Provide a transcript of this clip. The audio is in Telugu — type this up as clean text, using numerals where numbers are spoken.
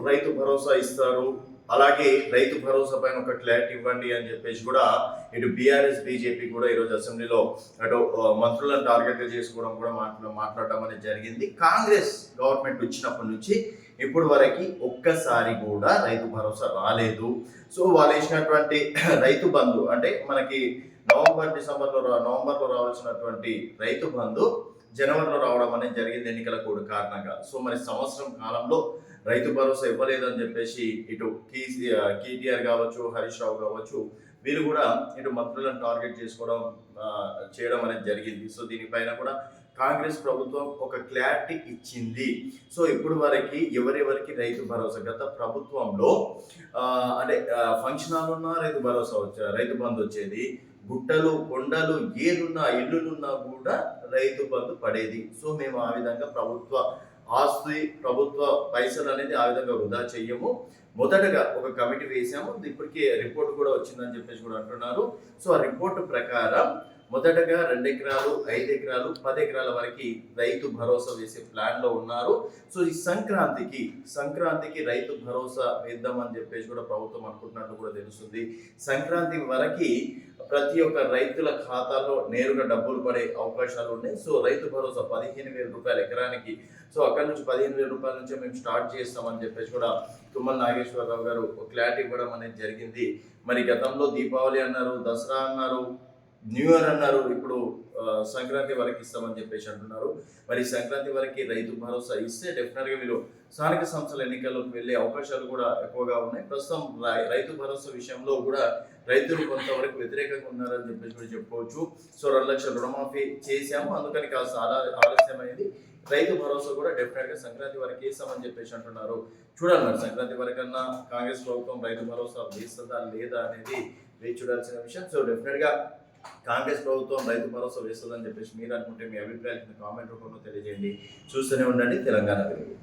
రైతు భరోసా ఇస్తారు, అలాగే రైతు భరోసా పైన ఒక క్లారిటీ ఇవ్వండి అని చెప్పేసి కూడా ఇటు బీఆర్ఎస్ బీజేపీ కూడా ఈరోజు అసెంబ్లీలో అటు మంత్రులను టార్గెట్గా చేసుకోవడం కూడా మాట్లాడటం అనేది జరిగింది. కాంగ్రెస్ గవర్నమెంట్ వచ్చినప్పటి నుంచి ఇప్పుడు వరకు ఒక్కసారి కూడా రైతు భరోసా రాలేదు. సో వాళ్ళు వేసినటువంటి రైతు బంధు అంటే మనకి నవంబర్లో రావాల్సినటువంటి రైతు బంధు జనవరిలో రావడం అనేది జరిగింది ఎన్నికల కోడ్ కారణంగా. సో మరి సంవత్సరం కాలంలో రైతు భరోసా ఇవ్వలేదని చెప్పేసి ఇటు కేటీఆర్ కావచ్చు, హరీష్ రావు కావచ్చు, వీళ్ళు కూడా ఇటు మంత్రులను టార్గెట్ చేయడం అనేది జరిగింది. సో దీనిపైన కూడా కాంగ్రెస్ ప్రభుత్వం ఒక క్లారిటీ ఇచ్చింది. సో ఇప్పుడు వరకు ఎవరెవరికి రైతు భరోసా, గత ప్రభుత్వంలో అంటే ఫంక్షన్ హాల్ ఉన్నా రైతు బంధు వచ్చేది, గుట్టలు కొండలు ఏదున్నా ఇల్లులున్నా కూడా రైతు బంధు పడేది. సో మేము ఆ విధంగా ప్రభుత్వ ఆస్తి, ప్రభుత్వ పైసలు అనేది ఆ విధంగా వృధా చెయ్యము. మొదటగా ఒక కమిటీ వేసాము, ఇప్పటికే రిపోర్ట్ కూడా వచ్చిందని చెప్పేసి కూడా అంటున్నారు. సో ఆ రిపోర్టు ప్రకారం మొదటగా 2 ఎకరాలు, 5 ఎకరాలు, 10 ఎకరాల వరకు రైతు భరోసా వేసే ప్లాన్ లో ఉన్నారు. సో ఈ సంక్రాంతికి రైతు భరోసా వేద్దామని చెప్పేసి కూడా ప్రభుత్వం అనుకుంటున్నట్టు కూడా తెలుస్తుంది. సంక్రాంతి వరకు ప్రతి ఒక్క రైతుల ఖాతాలో నేరుగా డబ్బులు పడే అవకాశాలు ఉన్నాయి. సో రైతు భరోసా 15,000 రూపాయలు ఎకరానికి. సో అక్కడ నుంచి 15,000 రూపాయల నుంచే మేము స్టార్ట్ చేస్తామని చెప్పేసి కూడా తుమ్మల నాగేశ్వరరావు గారు క్లారిటీ ఇవ్వడం అనేది జరిగింది. మరి గతంలో దీపావళి అన్నారు, దసరా అన్నారు, న్యూ ఇయర్ అన్నారు, ఇప్పుడు సంక్రాంతి వరకు ఇస్తామని చెప్పేసి అంటున్నారు. మరి సంక్రాంతి వరకు రైతు భరోసా ఇస్తే డెఫినెట్గా వీళ్ళు స్థానిక సంస్థల ఎన్నికల్లోకి వెళ్ళే అవకాశాలు కూడా ఎక్కువగా ఉన్నాయి. ప్రస్తుతం రైతు భరోసా విషయంలో కూడా రైతులు కొంతవరకు వ్యతిరేకంగా ఉన్నారని చెప్పేసి కూడా చెప్పుకోవచ్చు. సో 2 లక్షల రుణమాఫీ చేశాము, అందుకని కాస్త ఆలస్యమైంది. రైతు భరోసా కూడా డెఫినెట్గా సంక్రాంతి వరకు వేస్తామని చెప్పేసి అంటున్నారు. చూడాలి మరి సంక్రాంతి వరకన్నా కాంగ్రెస్ ప్రభుత్వం రైతు భరోసా వేస్తుందా లేదా అనేది వేచి చూడాల్సిన విషయం. సో డెఫినెట్గా కాంగ్రెస్ ప్రభుత్వం రైతు భరోసా వేస్తుందని చెప్పేసి మీరు అనుకుంటే మీ అభిప్రాయాన్ని కామెంట్ రూపంలో తెలియజేయండి. చూస్తూనే ఉండండి తెలంగాణ వెలుగు.